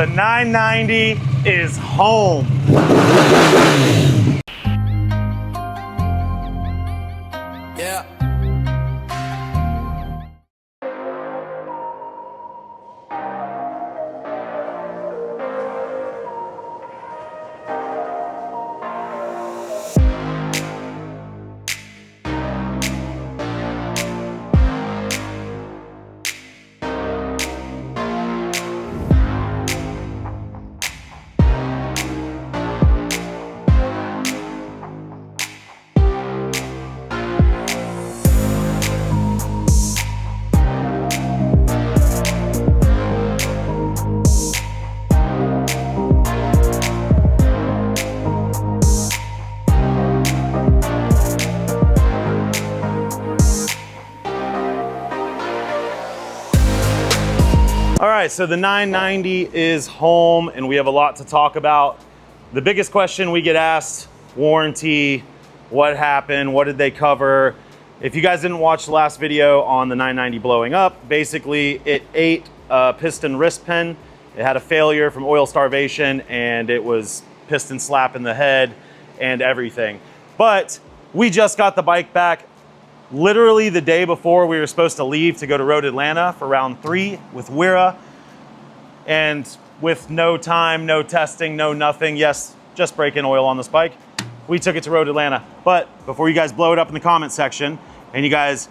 The 990 is home. Yeah. All right, so the 990 is home and we have a lot to talk about. The biggest question we get asked, warranty, what happened, what did they cover? If you guys didn't watch the last video on the 990 blowing up, basically it ate a piston wrist pin. It had a failure from oil starvation and it was piston slap in the head and everything. But we just got the bike back literally the day before we were supposed to leave to go to Road Atlanta for round 3 with Wira. And with no time, no testing, no nothing, yes, just break-in oil on this bike, we took it to Road Atlanta. But before you guys blow it up in the comment section and you guys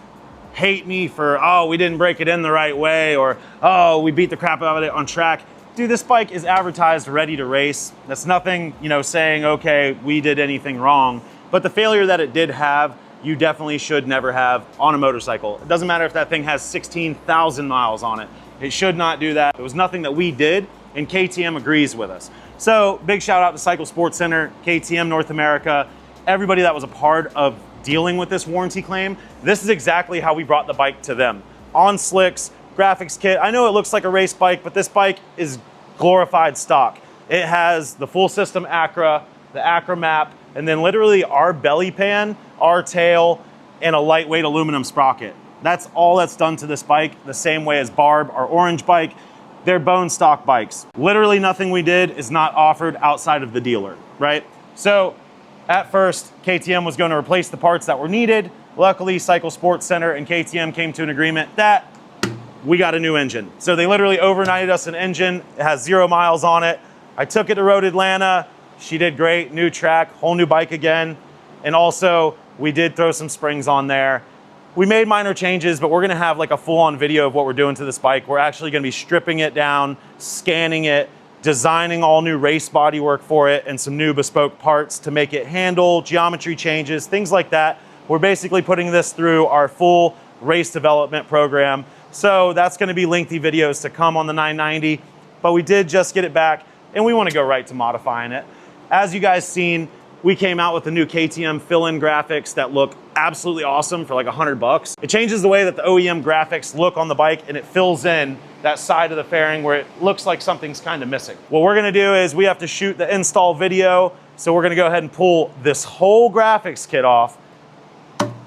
hate me for, oh, we didn't break it in the right way, or, oh, we beat the crap out of it on track. Dude, this bike is advertised ready to race. That's nothing, you know, saying, okay, we did anything wrong. But the failure that it did have, you definitely should never have on a motorcycle. It doesn't matter if that thing has 16,000 miles on it. It should not do that. It was nothing that we did, and KTM agrees with us. So big shout out to Cycle Sports Center, KTM North America, everybody that was a part of dealing with this warranty claim. This is exactly how we brought the bike to them. On slicks, graphics kit. I know it looks like a race bike, but this bike is glorified stock. It has the full system Acra, the Acra map, and then literally our belly pan, our tail, and a lightweight aluminum sprocket. That's all that's done to this bike, the same way as Barb, our orange bike. They're bone stock bikes. Literally nothing we did is not offered outside of the dealer, right? So at first, KTM was going to replace the parts that were needed. Luckily, Cycle Sports Center and KTM came to an agreement that we got a new engine. So they literally overnighted us an engine. It has 0 miles on it. I took it to Road Atlanta. She did great, new track, whole new bike again. And also we did throw some springs on there. We made minor changes, but we're gonna have like a full-on video of what we're doing to this bike. We're actually gonna be stripping it down, scanning it, designing all new race bodywork for it, and some new bespoke parts to make it handle, geometry changes, things like that. We're basically putting this through our full race development program. So that's gonna be lengthy videos to come on the 990, but we did just get it back and we wanna go right to modifying it. As you guys seen, we came out with the new KTM fill-in graphics that look absolutely awesome for like $100. It changes the way that the OEM graphics look on the bike, and it fills in that side of the fairing where it looks like something's kind of missing. What we're gonna do is we have to shoot the install video, so we're gonna go ahead and pull this whole graphics kit off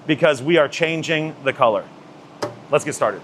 because we are changing the color. Let's get started.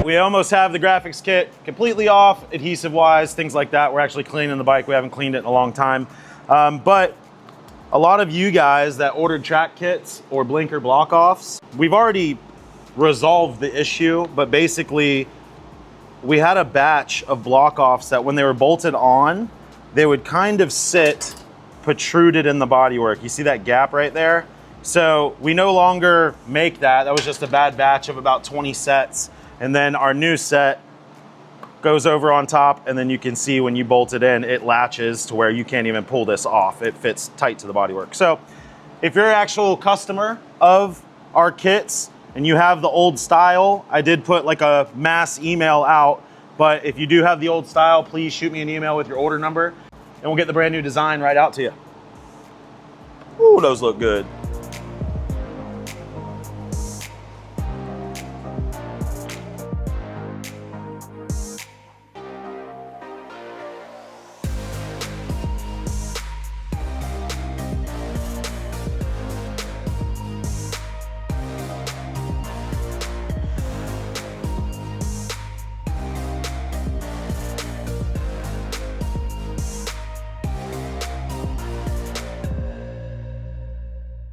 We almost have the graphics kit completely off, adhesive-wise, things like that. We're actually cleaning the bike. We haven't cleaned it in a long time. But a lot of you guys that ordered track kits or blinker block-offs, we've already resolved the issue, but basically we had a batch of block-offs that when they were bolted on, they would kind of sit protruded in the bodywork. You see that gap right there? So we no longer make that. That was just a bad batch of about 20 sets. And then our new set goes over on top, and then you can see when you bolt it in, it latches to where you can't even pull this off. It fits tight to the bodywork. So if you're an actual customer of our kits and you have the old style, I did put like a mass email out But if you do have the old style, please shoot me an email with your order number and we'll get the brand new design right out to you. Ooh, those look good.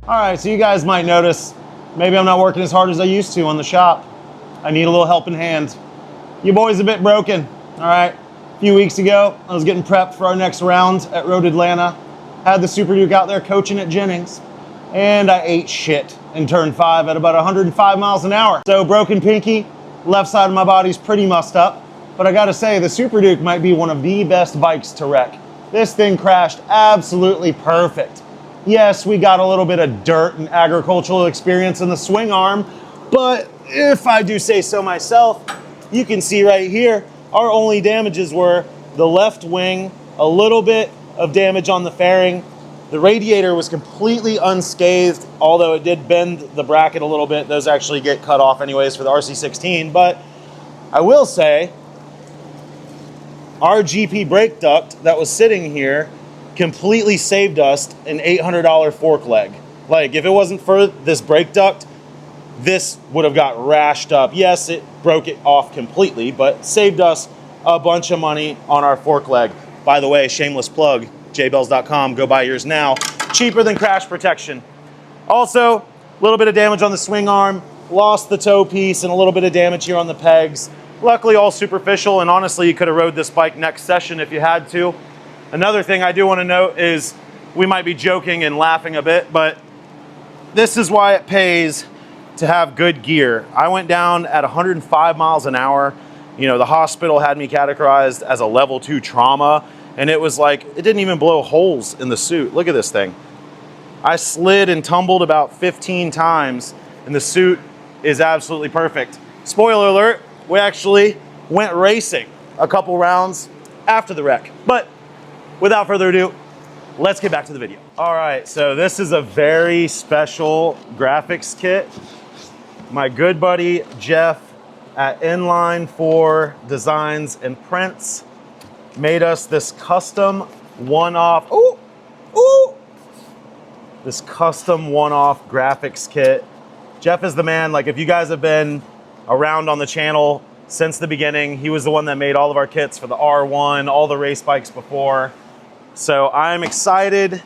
All right, so you guys might notice, maybe I'm not working as hard as I used to on the shop. I need a little helping hand. Your boy's a bit broken, all right? A few weeks ago, I was getting prepped for our next round at Road Atlanta. Had the Super Duke out there coaching at Jennings, and I ate shit in turn 5 at about 105 miles an hour. So broken pinky, left side of my body's pretty mussed up, but I gotta say, the Super Duke might be one of the best bikes to wreck. This thing crashed absolutely perfect. Yes, we got a little bit of dirt and agricultural experience in the swing arm, but if I do say so myself, you can see right here, our only damages were the left wing, a little bit of damage on the fairing. The radiator was completely unscathed, although it did bend the bracket a little bit. Those actually get cut off anyways for the RC16, but I will say, our GP brake duct that was sitting here completely saved us an $800 fork leg. Like, if it wasn't for this brake duct, this would have got rashed up. Yes, it broke it off completely, but saved us a bunch of money on our fork leg. By the way, shameless plug, jbells.com, go buy yours now. Cheaper than crash protection. Also, a little bit of damage on the swing arm, lost the toe piece, and a little bit of damage here on the pegs. Luckily, all superficial, and honestly, you could have rode this bike next session if you had to. Another thing I do want to note is we might be joking and laughing a bit, but this is why it pays to have good gear. I went down at 105 miles an hour. You know, the hospital had me categorized as a level 2 trauma, and it was like, it didn't even blow holes in the suit. Look at this thing. I slid and tumbled about 15 times, and the suit is absolutely perfect. Spoiler alert, we actually went racing a couple rounds after the wreck. But without further ado, let's get back to the video. All right, so this is a very special graphics kit. My good buddy, Jeff at Inline 4 Designs and Prints made us this custom one-off, this custom one-off graphics kit. Jeff is the man. Like, if you guys have been around on the channel since the beginning, he was the one that made all of our kits for the R1, all the race bikes before. So I'm excited.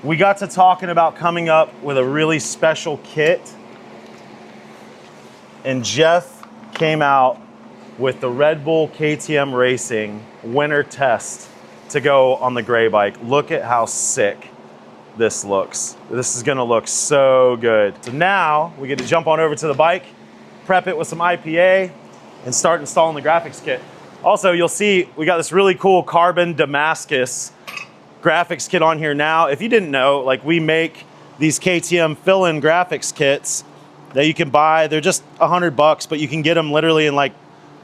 We got to talking about coming up with a really special kit, and Jeff came out with the Red Bull KTM Racing winter test to go on the gray bike. Look at how sick this looks. This is gonna look so good. So now we get to jump on over to the bike, prep it with some IPA, and start installing the graphics kit. Also, you'll see we got this really cool carbon Damascus graphics kit on here now. If you didn't know, like, we make these KTM fill-in graphics kits that you can buy. They're just $100, but you can get them literally in like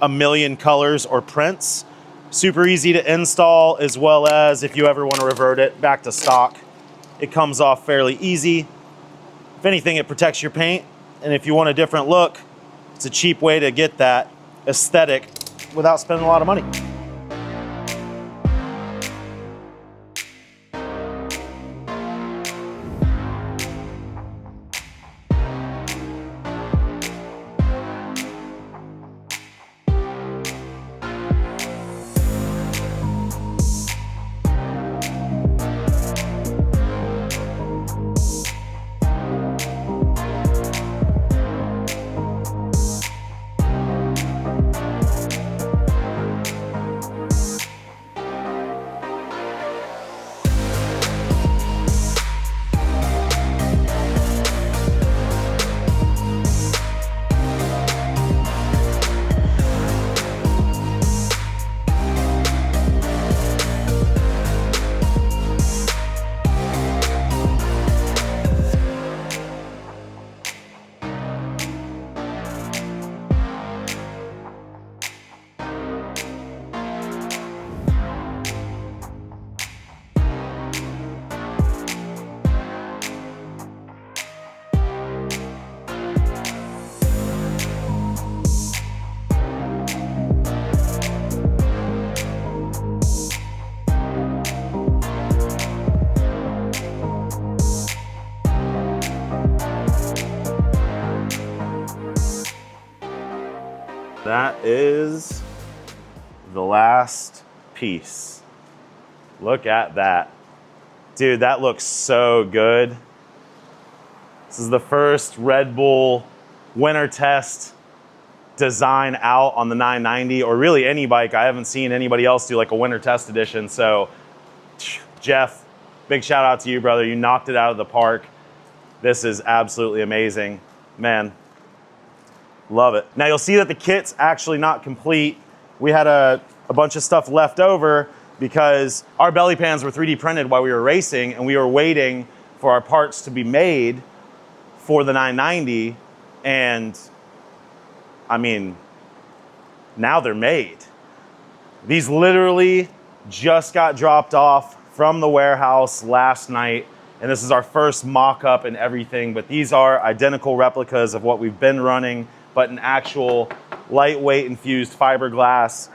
a million colors or prints. Super easy to install, as well as if you ever want to revert it back to stock, it comes off fairly easy. If anything, it protects your paint, and if you want a different look, it's a cheap way to get that aesthetic without spending a lot of money. is the last piece. Look at that. Dude, that looks so good. This is the first Red Bull winter test design out on the 990, or really any bike. I haven't seen anybody else do like a winter test edition. So Jeff, big shout out to you, brother. You knocked it out of the park. This is absolutely amazing. Man, love it. Now you'll see that the kit's actually not complete. We had a bunch of stuff left over because our belly pans were 3D printed while we were racing, and we were waiting for our parts to be made for the 990. And I mean, now they're made. These literally just got dropped off from the warehouse last night, and this is our first mock-up and everything, but these are identical replicas of what we've been running, but an actual lightweight infused fiberglass.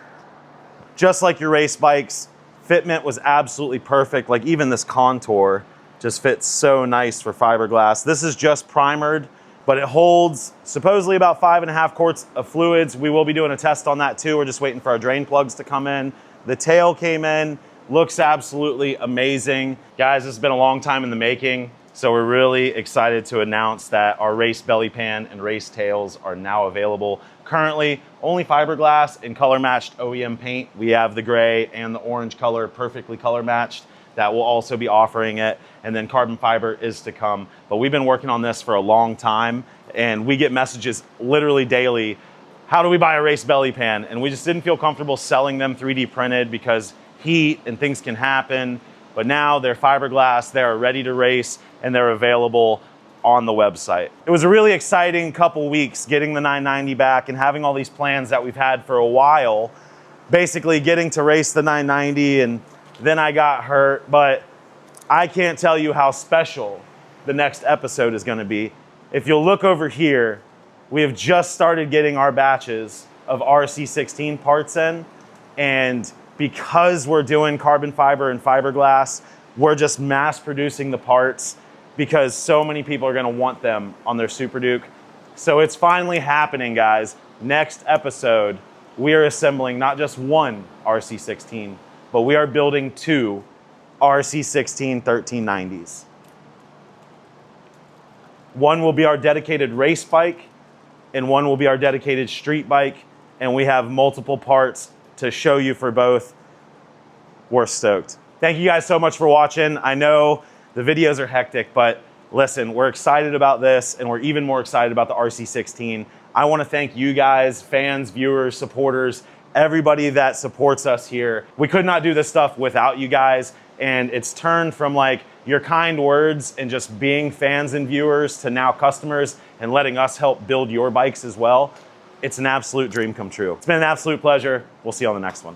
Just like your race bikes, fitment was absolutely perfect. Like even this contour just fits so nice for fiberglass. This is just primered, but it holds supposedly about 5.5 quarts of fluids. We will be doing a test on that too. We're just waiting for our drain plugs to come in. The tail came in, looks absolutely amazing. Guys, this has been a long time in the making, so we're really excited to announce that our race belly pan and race tails are now available. Currently, only fiberglass and color matched OEM paint. We have the gray and the orange color perfectly color matched. That will also be offering it, and then carbon fiber is to come. But we've been working on this for a long time, and we get messages literally daily. How do we buy a race belly pan? And we just didn't feel comfortable selling them 3D printed because heat and things can happen. But now they're fiberglass, they're ready to race, and they're available on the website. It was a really exciting couple weeks getting the 990 back and having all these plans that we've had for a while. Basically getting to race the 990, and then I got hurt, but I can't tell you how special the next episode is gonna be. If you'll look over here, we have just started getting our batches of RC16 parts in, and because we're doing carbon fiber and fiberglass, we're just mass producing the parts because so many people are gonna want them on their Super Duke. So it's finally happening, guys. Next episode, we are assembling not just one RC16, but we are building 2 RC16 1390s. One will be our dedicated race bike, and one will be our dedicated street bike, and we have multiple parts to show you for both. We're stoked. Thank you guys so much for watching. I know the videos are hectic, but listen, we're excited about this, and we're even more excited about the RC16. I want to thank you guys, fans, viewers, supporters, everybody that supports us here. We could not do this stuff without you guys, and it's turned from like your kind words and just being fans and viewers to now customers and letting us help build your bikes as well. It's an absolute dream come true. It's been an absolute pleasure. We'll see you on the next one.